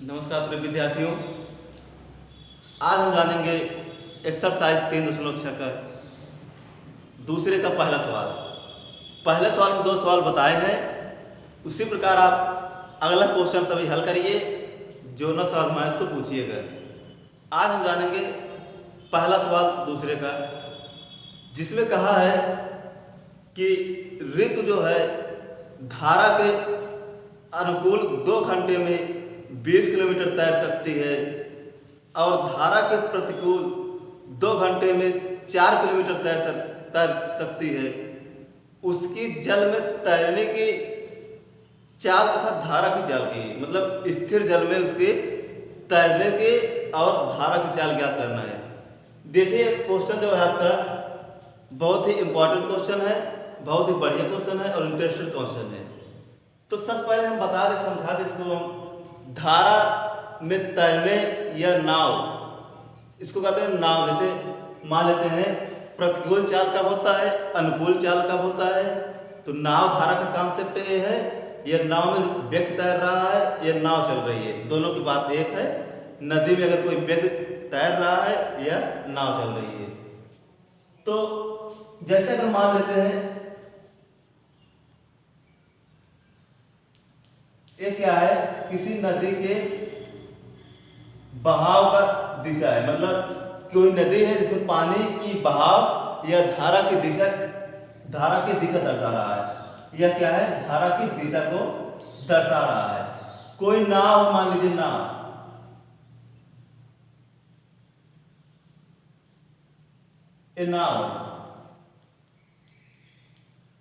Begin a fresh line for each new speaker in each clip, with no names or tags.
नमस्कार प्रिय विद्यार्थियों। आज हम जानेंगे एक्सरसाइज 3.6 का दूसरे का पहला सवाल। पहले सवाल में 2 सवाल बताए हैं, उसी प्रकार आप अगला क्वेश्चन सभी हल करिए, जो न समझ में आए उसको पूछिएगा। आज हम जानेंगे पहला सवाल दूसरे का, जिसमें कहा है कि ऋतु जो है धारा के अनुकूल 2 घंटे में 20 किलोमीटर तैर सकती है और धारा के प्रतिकूल 2 घंटे में 4 किलोमीटर तैर सकती है। उसकी जल में तैरने की चाल तथा धारा की चाल की, मतलब स्थिर जल में उसके तैरने के और धारा की चाल ज्ञात करना है। देखिए क्वेश्चन जो है आपका बहुत ही इंपॉर्टेंट क्वेश्चन है, बहुत ही बढ़िया क्वेश्चन है और इंटरेस्टिंग क्वेश्चन है। तो सबसे पहले हम बता दें, समझा दें इसको। हम धारा में तैरने या नाव, इसको कहते हैं नाव। जैसे मान लेते हैं प्रतिकूल चाल कब होता है, अनुकूल चाल कब होता है। तो नाव धारा का कॉन्सेप्ट ये है, यह नाव में व्यक्ति तैर रहा है या नाव चल रही है, दोनों की बात एक है। नदी में अगर कोई व्यक्ति तैर रहा है या नाव चल रही है। तो जैसे अगर मान लेते हैं ये क्या है, किसी नदी के बहाव का दिशा है, मतलब कोई नदी है जिसमें पानी की बहाव या धारा की दिशा दर्शा रहा है। यह क्या है, धारा की दिशा को दर्शा रहा है। कोई नाव, मान लीजिए नाव, ये नाव।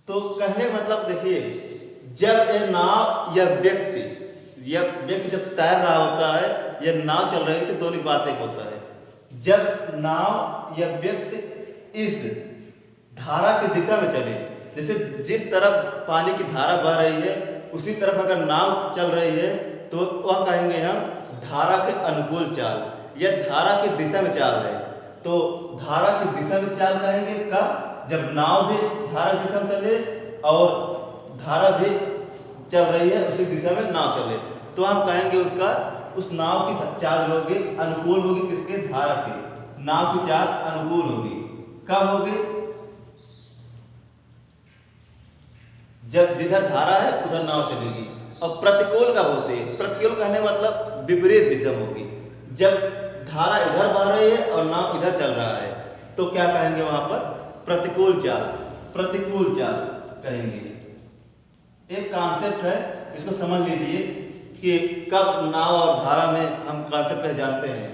तो कहने का मतलब देखिए, जब यह नाव या व्यक्ति जब तैर रहा होता है या नाव चल रही है, दोनों बात एक होता है। जब नाव या व्यक्ति इस धारा की दिशा में चले, जैसे जिस तरफ पानी की धारा बह रही है उसी तरफ अगर नाव चल रही है, तो वह कहेंगे हम धारा के अनुकूल चाल या धारा की दिशा में चाल है। तो धारा की दिशा में चाल कहेंगे कब, जब नाव भी धारा की दिशा में चले और धारा भी चल रही है, उसी दिशा में नाव चले, तो हम कहेंगे उस नाव की चाल होगी अनुकूल होगी, किसके, धारा की। नाव की चाल अनुकूल होगी कब होगी, जब जिधर धारा है उधर नाव चलेगी। और प्रतिकूल कब होती है, प्रतिकूल कहने मतलब विपरीत दिशा में होगी, जब धारा इधर बह रही है और नाव इधर चल रहा है, तो क्या कहेंगे वहां पर, प्रतिकूल चाल कहेंगे। एक कॉन्सेप्ट है, इसको समझ लीजिए कि कब नाव और धारा में हम कॉन्सेप्ट जानते हैं।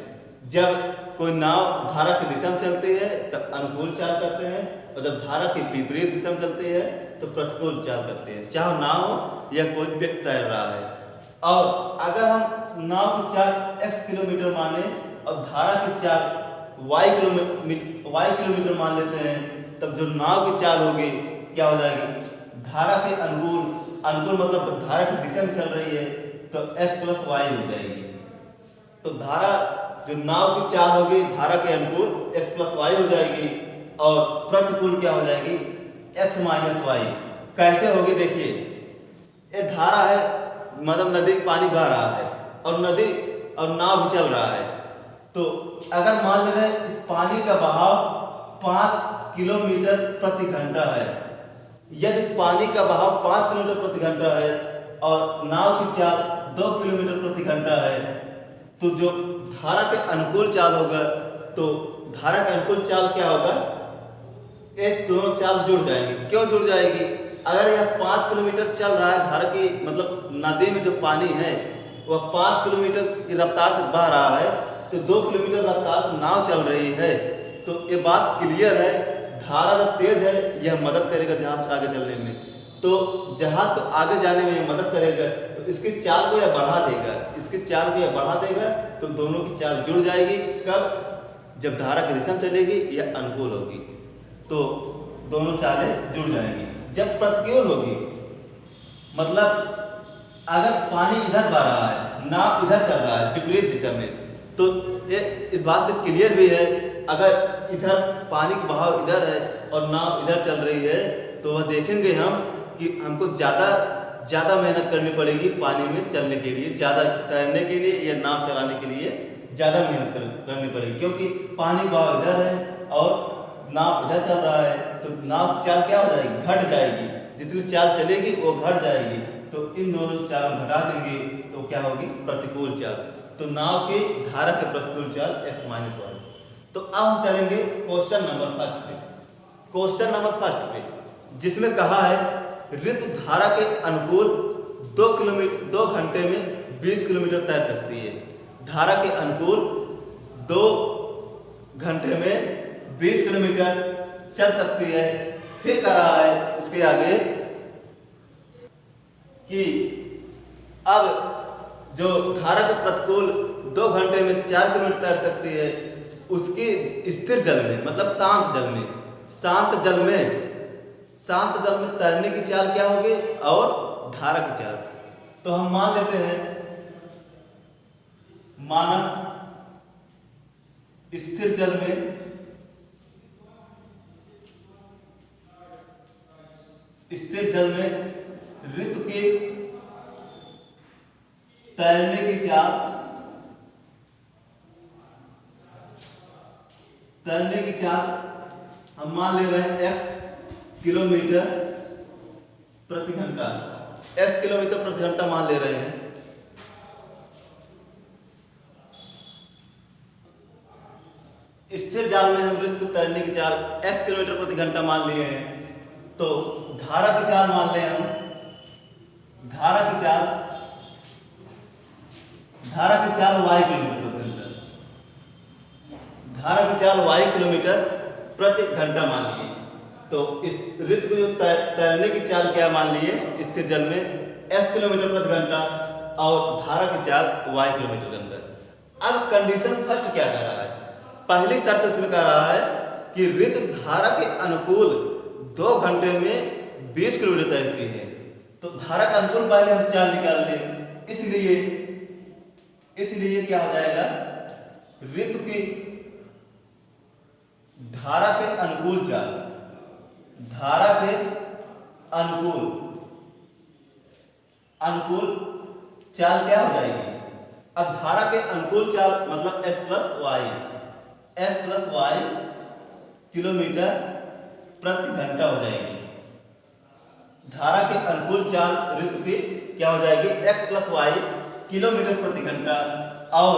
जब कोई नाव धारा की दिशा में चलती है तब अनुकूल चाल करते हैं, और जब धारा की विपरीत दिशा में चलती है तो प्रतिकूल चाल करते हैं, चाहे नाव हो या कोई व्यक्ति तैर रहा है। और अगर हम नाव की चाल x किलोमीटर माने और धारा की चाल y किलोमीटर मान लेते हैं, तब जो नाव की चाल होगी क्या हो जाएगी, धारा के अनुकूल मतलब तो धारा की दिशा में चल रही है तो x + y हो जाएगी। तो धारा जो नाव की चाल होगी धारा के अनुकूल x + y हो जाएगी, और प्रतिकूल क्या हो जाएगी, x - y। कैसे होगी, देखिए ये धारा है, मतलब नदी पानी बह रहा है और नाव भी चल रहा है। तो अगर मान ले रहे इस पानी का बहाव 5 किलोमीटर प्रति घंटा है, यदि पानी का बहाव 5 किलोमीटर प्रति घंटा है और नाव की चाल 2 किलोमीटर प्रति घंटा है, तो जो धारा के अनुकूल चाल होगा, तो धारा के अनुकूल चाल क्या होगा, एक दोनों चाल जुड़ जाएंगी। क्यों जुड़ जाएगी, अगर यह 5 किलोमीटर चल रहा है, धारा की मतलब नदी में जो पानी है वह 5 किलोमीटर की रफ्तार से बह रहा है, तो 2 किलोमीटर रफ्तार से नाव चल रही है। तो ये बात क्लियर है, धारा जब तेज है यह मदद करेगा जहाज आगे चलने में, तो जहाज को आगे जाने में यह मदद करेगा, तो इसकी चाल को यह बढ़ा देगा, तो दोनों की चाल जुड़ जाएगी। कब, जब धारा की दिशा में चलेगी या अनुकूल होगी, तो दोनों चालें जुड़ जाएंगी। जब प्रतिकूल होगी, मतलब अगर पानी इधर बह रहा है, नाव इधर चल रहा है विपरीत दिशा में, तो ये इस बात से क्लियर भी है, अगर इधर पानी का बहाव इधर है और नाव इधर चल रही है, तो वह देखेंगे हम कि हमको ज़्यादा ज़्यादा मेहनत करनी पड़ेगी पानी में चलने के लिए, ज़्यादा तैरने के लिए या नाव चलाने के लिए ज़्यादा मेहनत करनी पड़ेगी, क्योंकि पानी बहाव इधर है और नाव इधर चल रहा है, तो नाव की चाल क्या हो जाएगी, घट जाएगी। जितनी चाल चलेगी वो घट जाएगी, तो इन दोनों चाल घटा देंगे तो क्या होगी, प्रतिकूल चाल। तो नाव के धारा के प्रतिकूल चाल x-1। तो अब हम चलेंगे क्वेश्चन नंबर फर्स्ट पे। क्वेश्चन नंबर फर्स्ट पे जिसमें कहा है ऋतु धारा के अनुकूल 2 घंटे में 20 किलोमीटर तैर सकती है। धारा के अनुकूल 2 घंटे में 20 किलोमीटर चल सकती है। फिर कह रहा है उसके आगे कि अब जो धारा के प्रतिकूल 2 घंटे में 4 किलोमीटर तैर सकती है, उसकी स्थिर जल में, मतलब शांत जल में, शांत जल में तैरने की चाल क्या होगी और धारा की चाल। तो हम मान लेते हैं, माना स्थिर जल में ऋतु की तैरने की चाल हम मान ले रहे हैं x किलोमीटर प्रति घंटा, x किलोमीटर प्रति घंटा मान ले रहे हैं। स्थिर जाल में हम ऋतु को तैरने की चाल x किलोमीटर प्रति घंटा मान लिए हैं, तो धारा की चाल मान ले हम, धारा की चाल y किलोमीटर प्रति घंटा, धारा की चाल y किलोमीटर प्रति घंटा मान लिए। तो इस ऋतु को जो तैरने की चाल क्या मान लिए स्थिर जल में x किलोमीटर प्रति घंटा और धारा की चाल y किलोमीटर घंटा। अब कंडीशन फर्स्ट क्या कह रहा है, पहली शर्त इसमें कह रहा है कि ऋतु धारा के अनुकूल 2 घंटे में 20 किलोमीटर तैरती है। तो धारा का अनुकूल पहले हम चाल निकाल लें, इसलिए क्या हो जाएगा, ऋतु की धारा के अनुकूल चाल, क्या हो जाएगी। अब धारा के अनुकूल चाल मतलब x प्लस y किलोमीटर प्रति घंटा हो जाएगी। धारा के अनुकूल चाल ऋतु की क्या हो जाएगी, x प्लस y किलोमीटर प्रति घंटा, और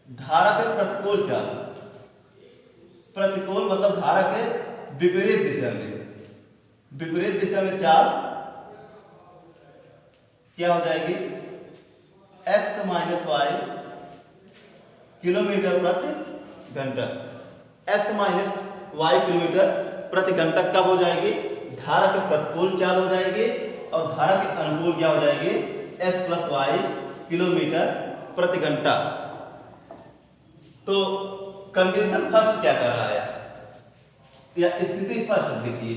धारा के प्रतिकूल चाल, प्रतिकूल मतलब धारा के विपरीत दिशा में चाल क्या हो जाएगी, x माइनस y किलोमीटर प्रति घंटा, x माइनस y किलोमीटर प्रति घंटा कब हो जाएगी, धारा के प्रतिकूल चाल हो जाएगी, और धारा के अनुकूल क्या हो जाएगी, x प्लस y किलोमीटर प्रति घंटा। तो कंडीशन फर्स्ट क्या कर रहा है, या स्थिति फर्स्ट देखिए,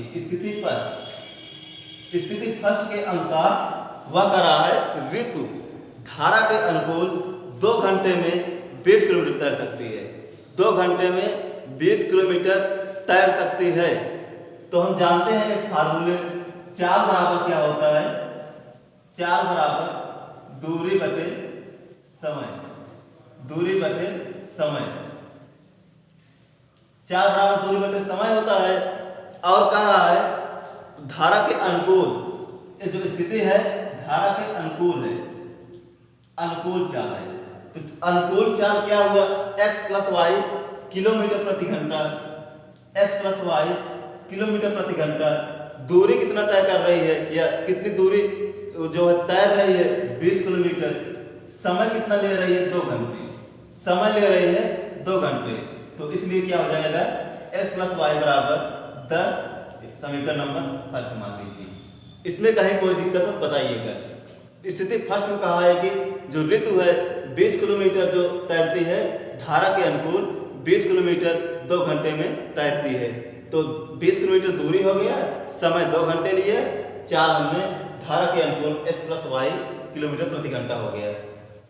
स्थिति फर्स्ट के अनुसार वह कर रहा है ऋतु धारा के अनुकूल 2 घंटे में 20 किलोमीटर तैर सकती है। 2 घंटे में 20 किलोमीटर तैर सकती है। तो हम जानते हैं एक फार्मूले, चाल बराबर क्या होता है, चाल बराबर दूरी बटे समय, चाल बराबर दूरी बटे समय होता है। और कह रहा है धारा के अनुकूल, ये जो स्थिति है धारा के अनुकूल है, अनुकूल चाल है। तो अनुकूल चाल क्या हुआ, x प्लस y किलोमीटर प्रति घंटा, x प्लस y किलोमीटर प्रति घंटा। दूरी कितना तय कर रही है, या कितनी दूरी जो है तैर रही है 20 किलोमीटर। समय कितना ले रही है, 2 घंटे, समय ले रही है 2 घंटे। तो इसलिए क्या हो जाएगा, x प्लस y बराबर 10, समीकरण नंबर फर्स्ट मान लीजिए। इसमें कहीं कोई दिक्कत हो बताइएगा। स्थिति फर्स्ट में कहा है कि जो ऋतु है 20 किलोमीटर जो तैरती है, धारा के अनुकूल 20 किलोमीटर 2 घंटे में तैरती है। तो 20 किलोमीटर दूरी हो गया, समय 2 घंटे लिए, चाल हमने धारा के अनुकूल x प्लस y किलोमीटर प्रति घंटा हो गया।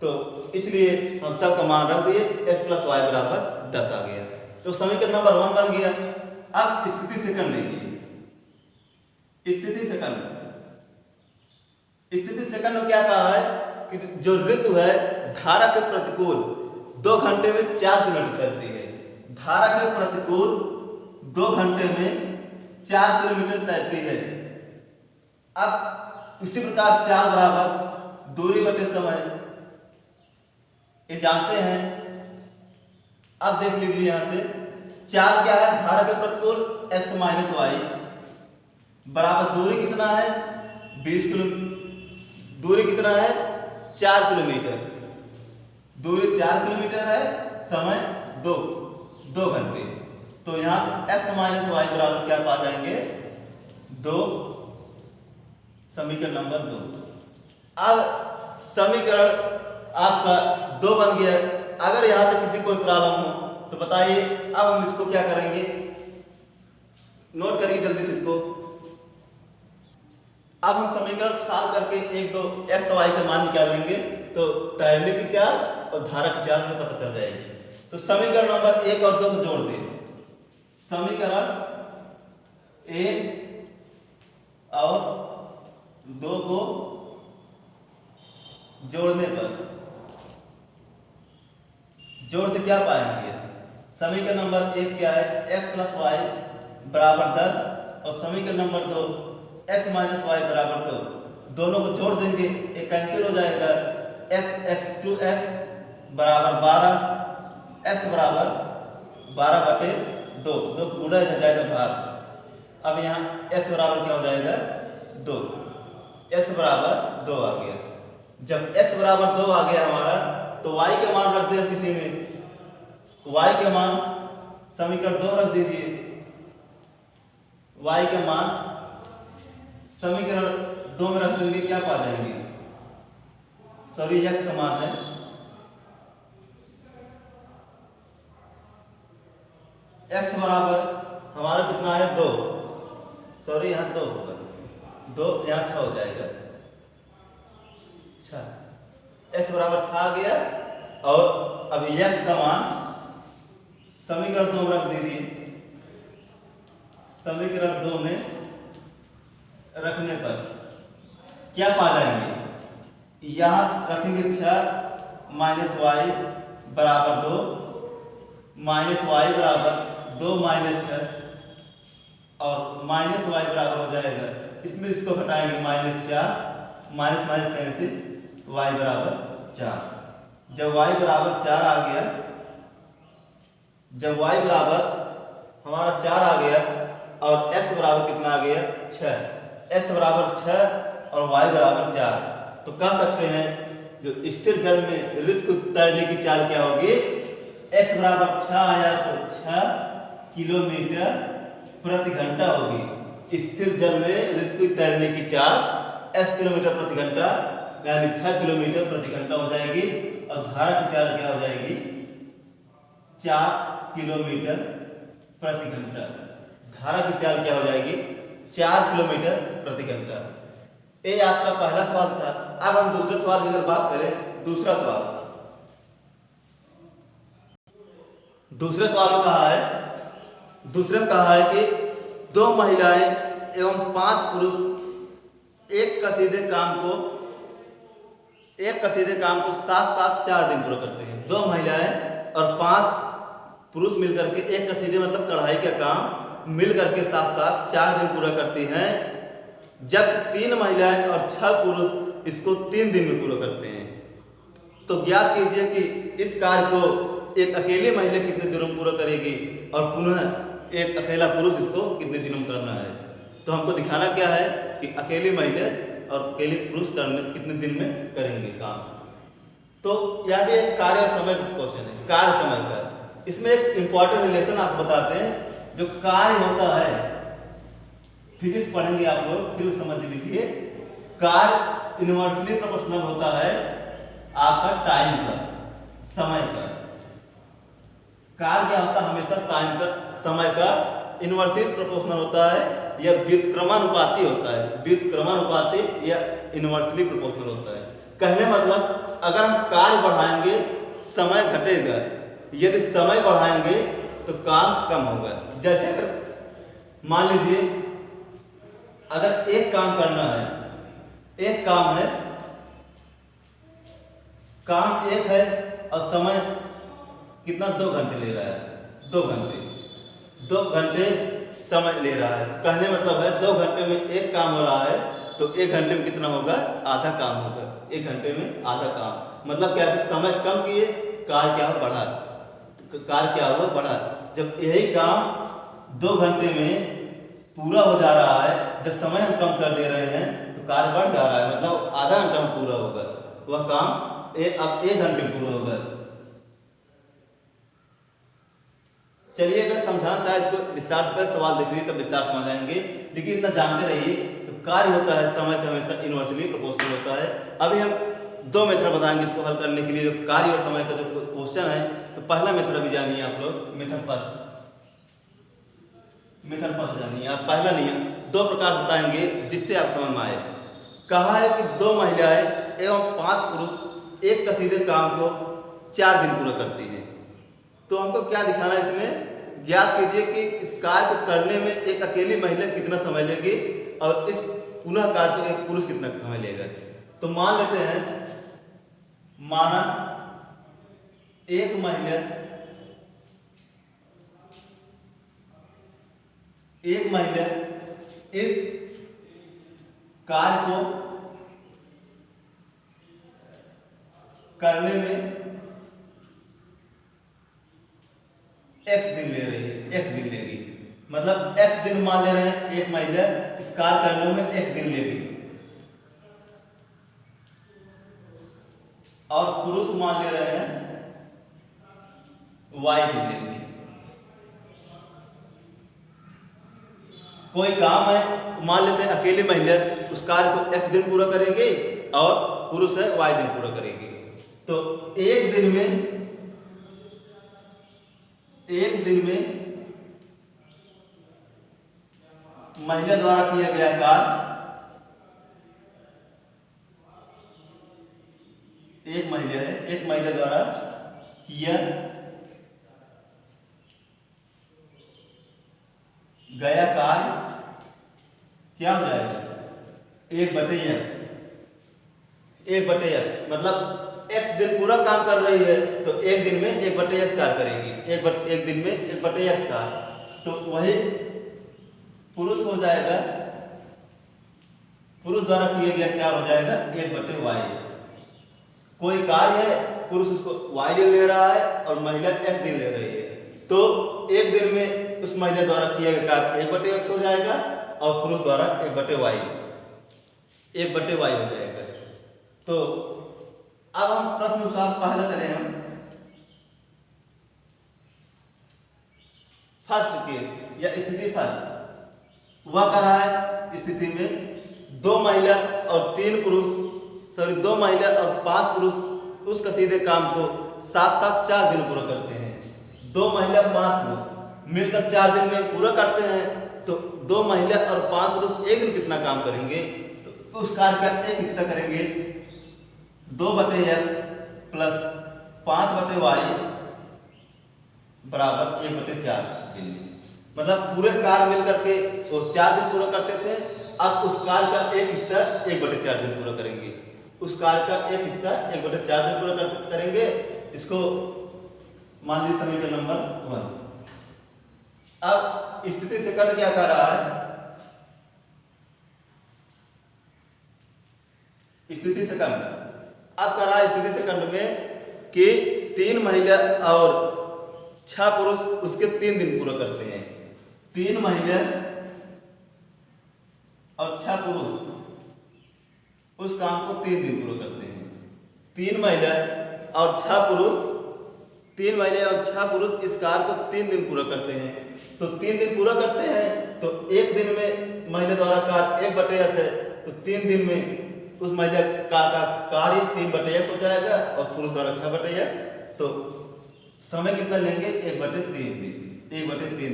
तो इसलिए हम सब का मान रख दिए, x प्लस y बराबर 10 आ गया। तो समीकरण नंबर 1 बन गया। अब स्थिति सेकंड देखिए, स्थिति सेकंड स्थिति सेकंड में क्या कहा है कि जो ऋतु है धारा के प्रतिकूल 2 घंटे में 4 किलोमीटर चलती है। धारा के प्रतिकूल 2 घंटे में 4 किलोमीटर तैरती है। अब उसी प्रकार 4 बराबर दूरी बटे समय, ये जानते हैं। अब देख लीजिए यहां से 4 क्या है, धारा के प्रतिकूल x माइनस वाई बराबर दूरी कितना है 20 किलोमीटर, दूरी कितना है 4 किलोमीटर, दूरी 4 किलोमीटर है, समय 2 घंटे। तो यहां से x माइनस वाई बराबर क्या पा जाएंगे 2, समीकरण नंबर 2। अब समीकरण आपका 2 बन गया। अगर यहां तक किसी कोई प्रॉब्लम हो तो बताइए। अब हम इसको क्या करेंगे, नोट करिए जल्दी से इसको। अब हम समीकरण सॉल्व करके 1 2 x y के मान निकालेंगे तो तैरने की चाल और धारा की चाल हमें पता चल जाएगी। तो समीकरण नंबर 1 और 2 को जोड़ दें। समीकरण 1 और 2 को जोड़ने पर जोड़ते क्या पाएंगे, समीकरण नंबर 1 क्या है x प्लस वाई बराबर 10 और समीकरण नंबर 2 x माइनस वाई बराबर 2। दोनों को जोड़ देंगे, एक कैंसिल हो जाएगा। x 2x बराबर 12, x बराबर 12 बटे 2, 2 गुणा इधर जाएगा भाग। अब यहाँ x बराबर क्या हो जाएगा 2, x बराबर 2 आ गया। जब x बराबर 2 आ गया हमारा तो y के मान रख दें किसी में, y के मान समीकरण 2 रख दीजिए। y के मान समीकरण 2 में रख देंगे, क्या पा जाएंगे, सॉरी x का मान है x बराबर हमारा कितना है 2, सॉरी यहाँ 2 होगा, 2 यहाँ 6 हो जाएगा 6, x बराबर 6 आ गया। और अब x का मान समीकरण 2 में रख दीजिए। समीकरण 2 में रखने पर क्या पा जाएंगे, यहां रखेंगे 6 माइनस वाई बराबर 2, माइनस वाई बराबर 2 माइनस 6 और माइनस वाई बराबर हो जाएगा, इसमें इसको घटाएंगे -4, माइनस माइनस कैंसिल, y बराबर 4। जब y बराबर 4 आ गया, जब y बराबर हमारा 4 आ गया और x बराबर कितना आ गया 6, x बराबर 6 और y बराबर 4, तो कह सकते हैं जो स्थिर जल में ऋतु को तैरने की चाल क्या होगी, x बराबर 6 आया तो 6 किलोमीटर प्रति घंटा होगी। स्थिर जल में ऋतु को तैरने की चाल x किलोमीटर प्रति घंटा यानी 6 किलोमीटर प्रति घंटा हो जाएगी और धारा की चाल क्या हो जाएगी 4 किलोमीटर प्रति घंटा। धारा की चाल क्या हो जाएगी 4 किलोमीटर प्रति घंटा। ये आपका पहला सवाल था। अब हम दूसरे सवाल की अगर बात करें, दूसरा सवाल, दूसरे सवाल में कहा है, दूसरे में कहा है कि 2 महिलाएं एवं 5 पुरुष एक कसीदे काम को साथ साथ 4 दिन पूरा करते हैं। 2 महिलाएं और 5 पुरुष मिलकर के एक कसीदे मतलब कढ़ाई का काम मिलकर के साथ साथ 4 दिन पूरा करती हैं, जब 3 महिलाएं और 6 पुरुष इसको 3 दिन में पूरा करते हैं। तो ज्ञात कीजिए कि इस कार्य को एक अकेली महिला कितने दिनों में पूरा करेगी और पुनः एक अकेला पुरुष इसको कितने दिनों में करना है। तो हमको दिखाना क्या है कि अकेली महिला और अकेले पुरुष करने कितने दिन में करेंगे काम। तो यह भी एक कार्य और समय का क्वेश्चन है, कार्य समय का। इसमें एक इंपॉर्टेंट रिलेशन आपको बताते हैं। जो कार्य होता है, फिजिक्स पढ़ेंगे आप लोग, फिर समझ लीजिए। कार्य इनवर्सली प्रोपोर्शनल होता है आपका टाइम का, समय का। कार्य क्या होता है, हमेशा समय का इनवर्सली प्रोपोर्शनल होता है या व्युत्क्रमानुपाती होता है। व्युत्क्रमानुपाती या इनवर्सली प्रोपोर्शनल होता है। कहने मतलब अगर हम कार्य बढ़ाएंगे समय घटेगा, यदि समय बढ़ाएंगे तो काम कम होगा। जैसे अगर मान लीजिए अगर एक काम करना है एक काम है, काम एक है और समय कितना 2 घंटे ले रहा है, 2 घंटे, 2 घंटे समय ले रहा है। कहने मतलब है 2 घंटे में एक काम हो रहा है तो 1 घंटे में कितना होगा, आधा काम होगा। 1 घंटे में आधा काम मतलब क्या कि समय कम किए, कार्य क्या हो बढ़ा, कार्य क्या हो बढ़ा। जब यही काम 2 घंटे में पूरा हो जा रहा है, जब समय हम कम कर दे रहे हैं तो कार्य बढ़ जा रहा है, मतलब आधा घंटा में पूरा होगा वह काम अब 1 घंटे में पूरा होगा। चलिए अगर समझाना चाहे इसको विस्तार से, सवाल देख लीजिए तब विस्तार समझ आएंगे, लेकिन इतना जानते रहिए तो कार्य होता है समय का हमेशा इनवर्सली प्रोपोर्शनल होता है। अभी हम 2 मेथड बताएंगे इसको हल करने के लिए, कार्य और समय का जो क्वेश्चन है। तो पहला मेथड अभी जानिए आप लोग, मेथड फर्स्ट जानिए आप। पहला नियम 2 प्रकार बताएंगे जिससे आप समझ में आए। कहा है कि 2 महिलाएं एवं 5 पुरुष एक कसीदे काम को 4 दिन पूरा करती हैं। तो हमको क्या दिखाना है इसमें, ज्ञात कीजिए कि इस कार्य को करने में एक अकेली महिला कितना समय लेगी और इस पुनः कार्य को एक पुरुष कितना समय लेगा। तो मान लेते हैं, माना एक महिला इस कार्य को करने में x दिन ले रही है, x दिन लेगी, मतलब x दिन मान ले रहे हैं एक महिला इस कार्य करने में x दिन लेगी, और पुरुष मान ले रहे हैं y दिन लेंगे। कोई काम है, मान लेते हैं अकेली महिला उस कार्य को x दिन पूरा करेंगे और पुरुष है y दिन पूरा करेंगे। तो एक दिन में महिला द्वारा किया गया कार्य, एक महिला द्वारा किया गया कार्य क्या हो जाएगा, 1/x, मतलब x दिन पूरा काम कर रही है तो एक दिन में 1/x कार्य करेगी, एक दिन में 1/x कार्य। तो वही पुरुष हो जाएगा, पुरुष द्वारा किया गया क्या हो जाएगा, 1/y। कोई कार्य है, पुरुष उसको y दिन ले रहा है और महिला x दिन ले रही है, तो एक दिन में उस महिला द्वारा किया गया कार्य 1/x हो जाएगा और पुरुष द्वारा 1/y हो जाएगा। तो अब हम प्रश्न अनुसार पहला चले हम फर्स्ट केस या स्थिति फर्स्ट। वह कर रहा है स्थिति में 2 महिला और 5 पुरुष उस कसीदे काम को साथ साथ 4 दिन पूरा करते हैं। 2 महिला 5 पुरुष मिलकर 4 दिन में पूरा करते हैं, तो 2 महिला और 5 पुरुष एक दिन कितना काम करेंगे, तो उस कार्य का एक हिस्सा करेंगे 2/x प्लस 5/y बराबर 1/4 दिन। मतलब पूरे कार्य मिलकर के वो 4 दिन पूरा करते थे, अब उस कार्य का एक हिस्सा 1/4 दिन पूरा करेंगे, उस कार्य का एक हिस्सा 1/4 दिन पूरा करेंगे। इसको मान लीजिए समीकरण नंबर 1। अब स्थिति सेकंड क्या कर रहा है, स्थिति सेकंड अब कर रहा है स्थिति सेकंड में कि 3 महिला और 6 पुरुष उसके 3 दिन पूरा करते हैं। 3 महिला और 6 पुरुष उस काम को 3 दिन पूरा करते हैं। 3 महिला और 6 पुरुष इस कार्य को 3 दिन पूरा करते हैं। तो 3 दिन पूरा करते हैं तो एक दिन में महिला द्वारा कार्य 1/x है, तो 3 दिन में उस महिला का कार्य 3/x हो जाएगा और पुरुष द्वारा 6/x। तो समय कितना लेंगे, 1/3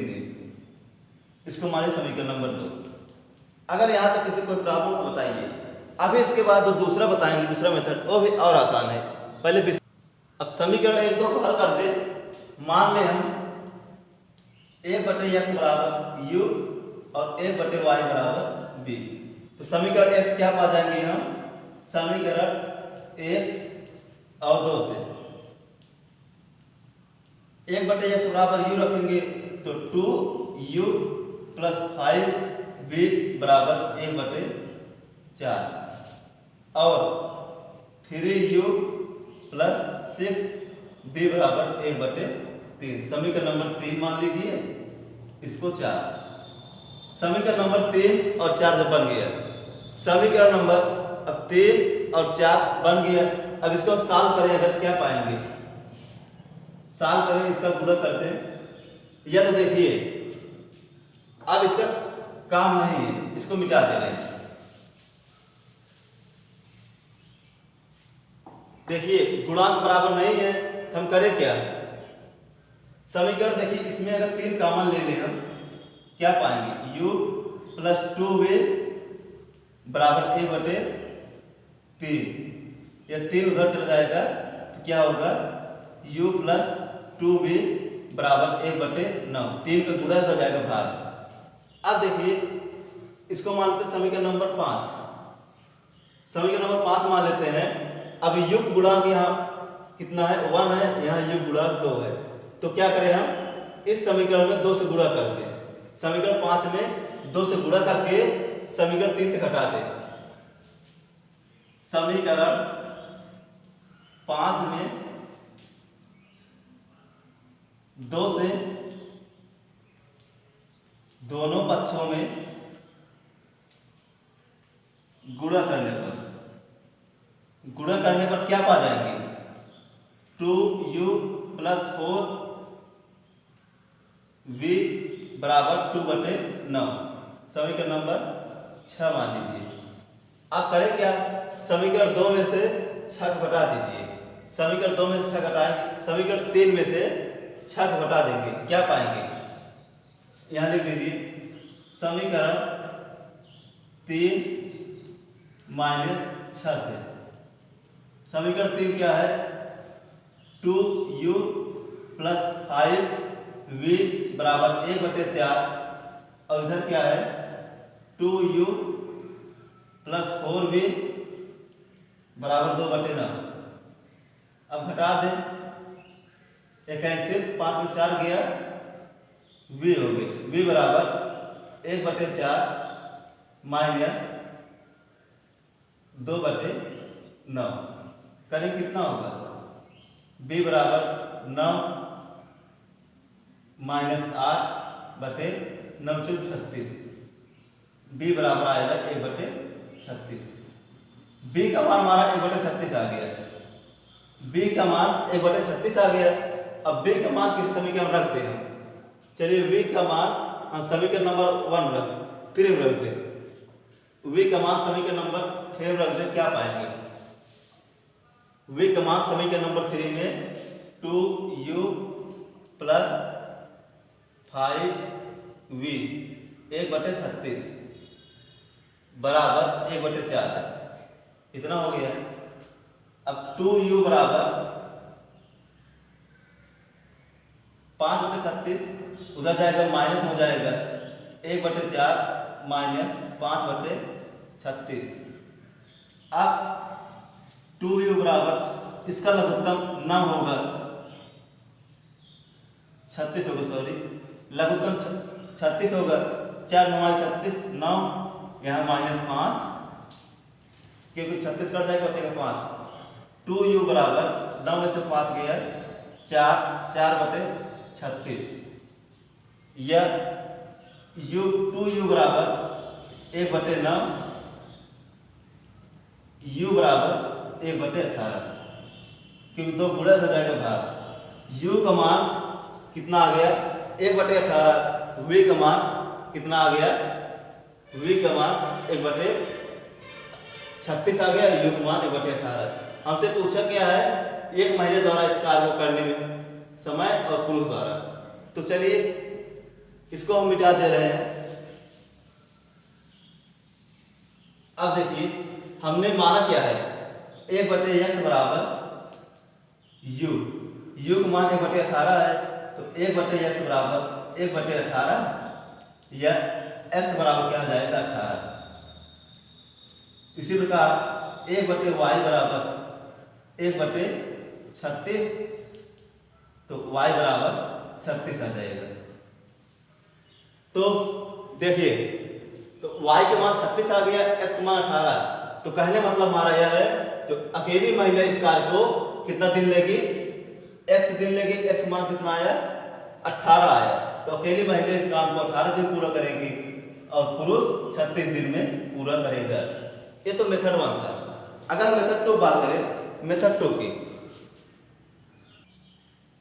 दिन। इसको मानिए समीकरण नंबर 2। अगर यहाँ तक किसी कोई प्रॉब्लम तो बताइए। अभी इसके बाद जो दूसरा बताएंगे, दूसरा मेथड, वो भी और आसान है। पहले अब समीकरण 1-2 को हल कर दे। मान ले हम 1/x बराबर u और 1/y बराबर b। तो समीकरण x क्या पा जाएंगे हम, समीकरण 1 और 2 से 1/x बराबर u रखेंगे तो 2u प्लस 5v बराबर 1/4 और 3u प्लस 6v बराबर 1/3। समीकरण नंबर 3 मान लीजिए, इसको 4। समीकरण नंबर 3 और 4 जब बन गया, समीकरण नंबर अब 3 और 4 बन गया, अब इसको हम सॉल्व करें अगर क्या पाएंगे, सॉल्व करें इसका गुणा करते हैं। या तो देखिए अब इसका काम नहीं है, इसको मिटा दे रहे हैं। देखिए गुणांक बराबर नहीं है तो हम करें क्या, समीकरण देखिए इसमें अगर 3 कॉमन ले लें हम क्या पाएंगे, u प्लस 2v बराबर 1/3। या 3 उधर चला जाएगा तो क्या होगा, u प्लस 2v बराबर 1/9। 3 का गुणा हो जाएगा भाग। अब देखिए इसको मान लेते हैं समीकरण नंबर 5। समीकरण नंबर 5 मान लेते हैं। अब युग गुणांक यहाँ कितना है, 1 है, यहाँ युग गुणांक 2 है। तो क्या करें हम, इस समीकरण में 2 से गुणा कर दें। समीकरण 5 में 2 से गुणा करके समीकरण 3 से घटा दें। समीकरण 5 में 2 से दोनों पक्षों में गुणा करने पर क्या पा जाएंगे, 2u प्लस 4v बराबर 2/9। समीकरण नंबर 6 मान लीजिए। अब करें क्या, समीकरण 2 में से 6 घटा दीजिए। समीकरण 2 में से 6 घटाएं, समीकरण 3 में से 6 घटा देंगे, क्या पाएंगे, यहां लिख दीजिए समीकरण 3 माइनस 6 से। समीकरण 3 क्या है, 2u प्लस 5v बराबर 1/4 और इधर क्या है 2u प्लस 4v बराबर 2/9। अब घटा दें, 81 5 में 4 गया, v हो गए, v बराबर 1/4 माइनस 2/9। करें कितना होगा, b बराबर 9 माइनस 8/9 36। b बराबर आएगा 1/36। b का मान हमारा 1/36 आ गया। b का मान 1/36 आ गया। अब b का मान किस समीकरण में रखते हैं, चलिए v का मान हम समीकरण नंबर 3 में रखते हैं। v का मान समीकरण नंबर 3 में रख दे, क्या पाएंगे, v का मान समीकरण नंबर 3 में 2u प्लस 5v 1/36 बराबर 1/4 है, इतना हो गया। अब 2u बराबर 5/36 उधर जाएगा माइनस में हो जाएगा 1/4 माइनस 5/36। अब 2u बराबर इसका लघुत्तम 9 होगा, 36 होगा, सॉरी लघुत्तम 36 होगा। 4 9 36, 9 यहाँ माइनस 5 क्योंकि 36 कट जाएगा, बचेगा 5। 2u बराबर 9 में से 5 गया 4/36। या 2u बराबर 1/9, u बराबर 1/18 क्योंकि 2 गुणा हो जाएगा भाग। u का मान कितना आ गया 1/18, v का मान कितना आ गया, v का मान 1/36 आ गया, u का मान 1/18। हमसे पूछा क्या है, एक महिला द्वारा इस कार्य को करने में समय और पुरुष द्वारा। तो चलिए इसको हम मिटा दे रहे हैं। अब देखिए हमने माना क्या है, 1/x बराबर u, u का मान 1/18 है, तो 1/x बराबर 1/18 या x बराबर क्या आ जाएगा 18। इसी प्रकार 1/y बराबर 1/36, तो y बराबर 36 आ जाएगा। तो देखिए, तो y के मान 36 आ गया, x मान 18। तो कहने मतलब हमारा यह है, जो अकेली महिला इस कार्य को कितना दिन लेगी, x दिन लेगी। x मान कितना आया, 18 आया। तो अकेली महिला इस काम को 18 दिन पूरा करेगी और पुरुष 36 दिन में पूरा करेगा। ये तो मेथड 1 था। अगर मेथड 2 बात करें, मेथड 2 की,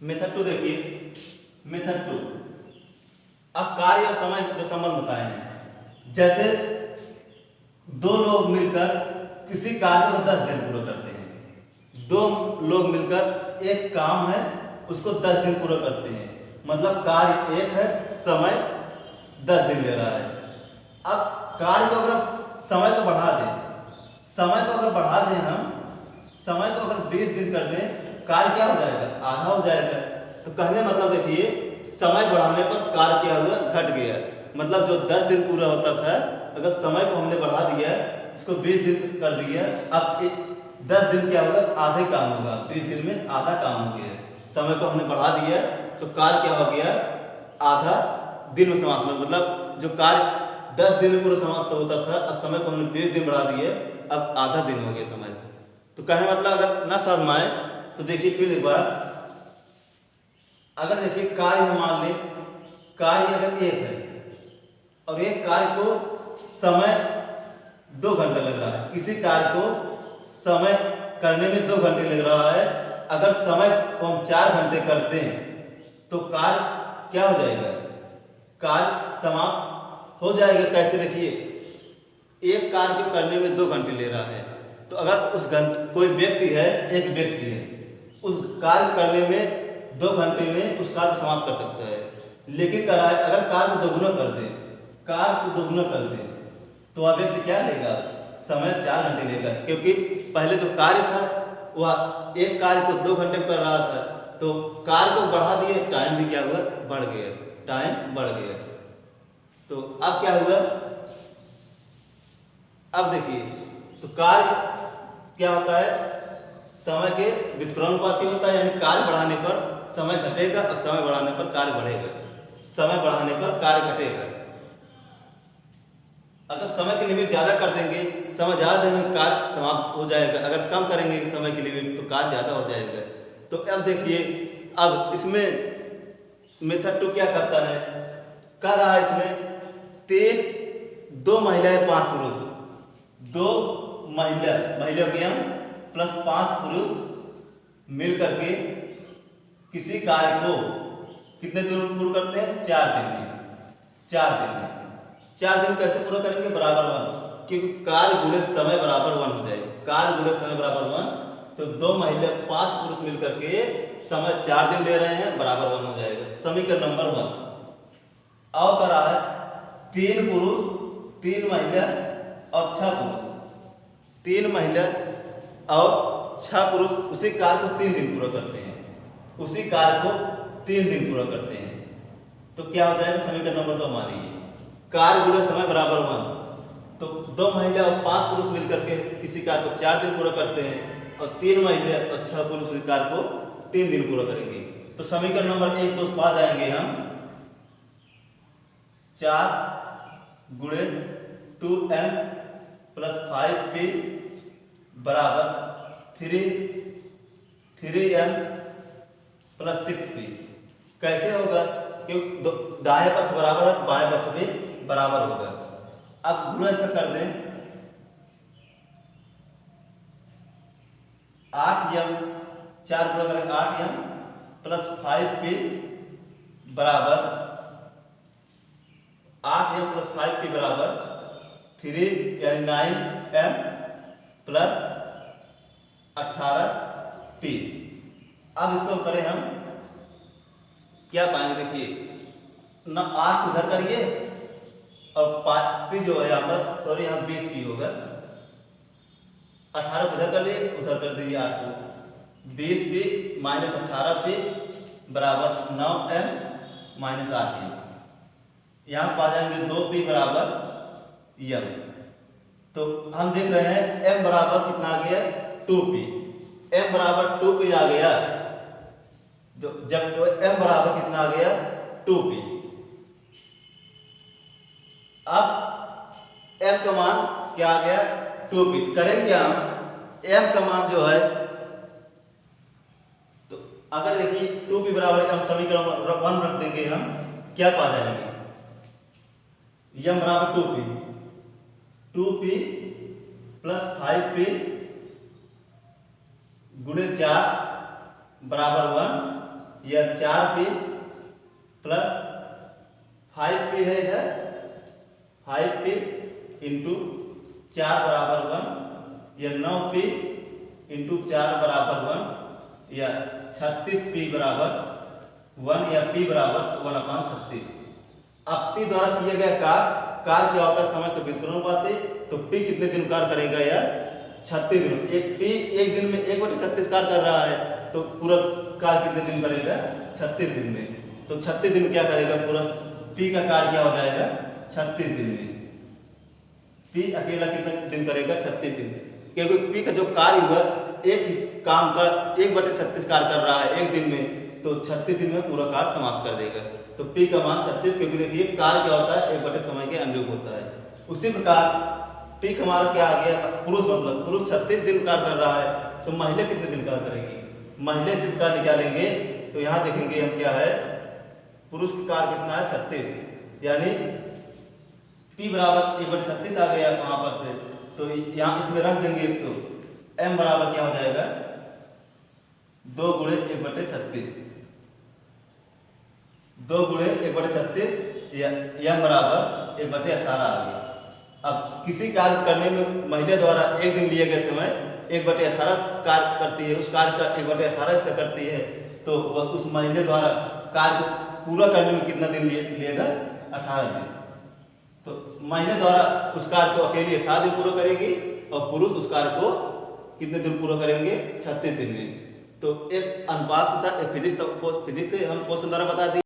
मेथड 2 देखिए, मेथड 2 अब कार्य और समय जो संबंध बताए हैं, जैसे दो लोग मिलकर किसी कार्य को 10 दिन पूरा करते हैं। दो लोग मिलकर एक काम है उसको 10 दिन पूरा करते हैं, मतलब कार्य एक है, समय 10 दिन ले रहा है। अब कार्य को अगर समय को बढ़ा दें, समय को अगर बढ़ा दें हम, समय को अगर 20 दिन कर दें, कार्य क्या हो जाएगा, आधा हो जाएगा। तो कहने मतलब देखिए, समय बढ़ाने पर कार्य क्या हुआ, घट गया। मतलब जो 10 दिन पूरा होता था, अगर समय को हमने बढ़ा दिया, इसको 20 दिन कर दिया, अब 10 दिन क्या होगा, आधे काम होगा। 20 दिन में आधा काम हो गया। समय को हमने बढ़ा दिया तो कार्य क्या हो गया, आधा दिन में समाप्त। मतलब जो कार्य 10 दिन में पूरा समाप्त होता था, अब समय को हमने 20 दिन बढ़ा दिए, अब आधा दिन हो गया समय। तो कहने मतलब अगर ना समझ में आए तो देखिए फिर एक बार, अगर देखिए कार्य हम मान लें, कार्य अगर एक है और एक कार्य को समय 2 घंटे लग रहा है, किसी कार्य को समय करने में 2 घंटे लग रहा है, अगर समय को हम 4 घंटे करते हैं तो कार्य क्या हो जाएगा, कार्य समाप्त हो जाएगा। कैसे, देखिए एक कार्य को करने में 2 घंटे ले रहा है, तो अगर उस घंटे कोई व्यक्ति है, एक व्यक्ति है, उस कार्य करने में 2 घंटे में उस कार्य को समाप्त कर सकता है। लेकिन कह रहा है अगर कार्य को दोगुना कर दे, कार्य को दोगुना कर दे, तो वह व्यक्ति क्या लेगा, समय 4 घंटे लेगा। क्योंकि पहले जो कार्य था वह एक कार्य को 2 घंटे में कर रहा था, तो कार्य को बढ़ा दिए, टाइम भी क्या हुआ, बढ़ गया, टाइम बढ़ गया। तो अब क्या हुआ, अब देखिए, तो कार्य क्या होता है, समय के व्युत्क्रमानुपाती होता है, यानी कार्य बढ़ाने पर समय घटेगा और समय बढ़ाने पर कार्य बढ़ेगा, समय बढ़ाने पर कार्य घटेगा। अगर समय की लिमिट ज्यादा कर देंगे, समय ज्यादा देंगे, कार्य समाप्त हो जाएगा। अगर कम करेंगे समय की लिमिट तो कार्य ज्यादा हो जाएगा। तो अब देखिए, अब इसमें मेथड 2 क्या करता है, कह रहा है इसमें 2 महिलाएं 5 पुरुष, 2 महिला के हम प्लस 5 पुरुष मिल करके किसी कार्य को कितने दिन में पूरा करते हैं, 4 दिन में। 4 दिन में 4 दिन कैसे पूरा करेंगे, बराबर 1, क्योंकि कार्य गुणे समय बराबर 1 हो जाएगा। कार्य गुणे समय बराबर 1, तो 2 महिला 5 पुरुष मिलकर के समय 4 दिन ले रहे हैं, बराबर 1 हो जाएगा। समीकरण नंबर 1। और कर रहा है 3 पुरुष 3 महिला और 6 पुरुष, 3 महिला और 6 पुरुष उसी कार्य को 3 दिन पूरा करते हैं, उसी कार्य को 3 दिन पूरा करते हैं। तो क्या हो जाएगा, समीकरण नंबर 2 मानिए, कार्य गुणे समय बराबर 1, तो 2 महिला और 5 पुरुष मिलकर के किसी कार्य को 4 दिन पूरा करते हैं और 3 महिला और 6 पुरुष उस कार्य को 3 दिन पूरा करेंगे। तो समीकरण नंबर 1 2 पास जाएंगे हम, 4 गुणे 2m प्लस 5p बराबर 3m प्लस 6p। कैसे होगा, क्योंकि दाएं पक्ष बराबर है तो बाएं पक्ष भी बराबर होगा। अब गुणा ऐसा कर दें, 8m 4 गुणा करें 8m प्लस 5p बराबर 8m प्लस 5p बराबर 3 यानी 9m प्लस 18p। अब इसको करें हम, क्या पाएंगे, देखिए ना 8 उधर करिए और 5p जो है यहाँ पर, सॉरी यहाँ 20p होगा, 18 उधर कर लिए, उधर कर दीजिए 8 को, 20p माइनस 18p बराबर 9m माइनस 8m। यहाँ पा जाएंगे 2p बराबर m। तो हम देख रहे हैं m बराबर कितना आ गया 2p, m बराबर 2p आ गया। तो जब m बराबर कितना आ गया 2p, अब m का मान क्या आ गया 2p, करेंगे क्या हम m का मान जो है, तो अगर देखिए 2p बराबर हम समीकरण 1 रख देंगे, हम क्या पा जाएंगे m बराबर 2p प्लस 5p गुणे 4 बराबर 1, या 4p प्लस 5p है इधर 5p इंटू 4 बराबर 1, या 9p इंटू 4 बराबर 1, या 36p बराबर 1, या p बराबर 1/36। अब p द्वारा दिया गया कार्य क्या होता है, समय का व्युत्क्रम पाते, तो p कितने दिन कार्य करेगा यार 36 दिन। एक p एक दिन में 1/36 कार्य कर रहा है, तो पूरा कार्य कितने दिन करेगा 36 दिन में। तो 36 दिन क्या करेगा, पूरा p का कार्य क्या हो जाएगा 36 दिन में। p अकेला कितने दिन करेगा 36 दिन, क्योंकि p का जो कार्य हुआ एक इस काम का 1/36 कार्य कर रहा है एक दिन में, तो 36 दिन में पूरा कार्य समाप्त कर देगा। तो p का मान 36, क्योंकि देखिए कार्य क्या होता है 1 समय के अनुरूप होता है। उसी प्रकार p का हमारा क्या आ गया, पुरुष मतलब पुरुष 36 दिन कार्य कर रहा है, तो महिला कितने दिन कार्य करेगी, महिला से कार्य निकालेंगे तो यहाँ देखेंगे हम क्या है, पुरुष का कार्य कितना है 36, यानी p बराबर 1/36 आ गया वहां पर से, तो यहाँ इसमें रख देंगे, तो m बराबर क्या हो जाएगा 2 गुणे 1/36, 2 गुणे 1/36, या m बराबर 1/18 आ गया। अब किसी कार्य करने में महिला द्वारा एक दिन लिए गए समय 1/18 कार्य करती है, उस कार्य का 1/18 हिस्सा करती है, तो वह उस महिला द्वारा कार्य पूरा करने में कितना दिन लिएगा 18 दिन। तो महिला द्वारा उस कार्य को अकेली 18 दिन पूरा करेगी, और पुरुष उस कार्य को कितने दिन पूरा करेंगे 36 दिन में। तो एक अनुपात से फिजिक्स से हम क्वेश्चन द्वारा बता दी।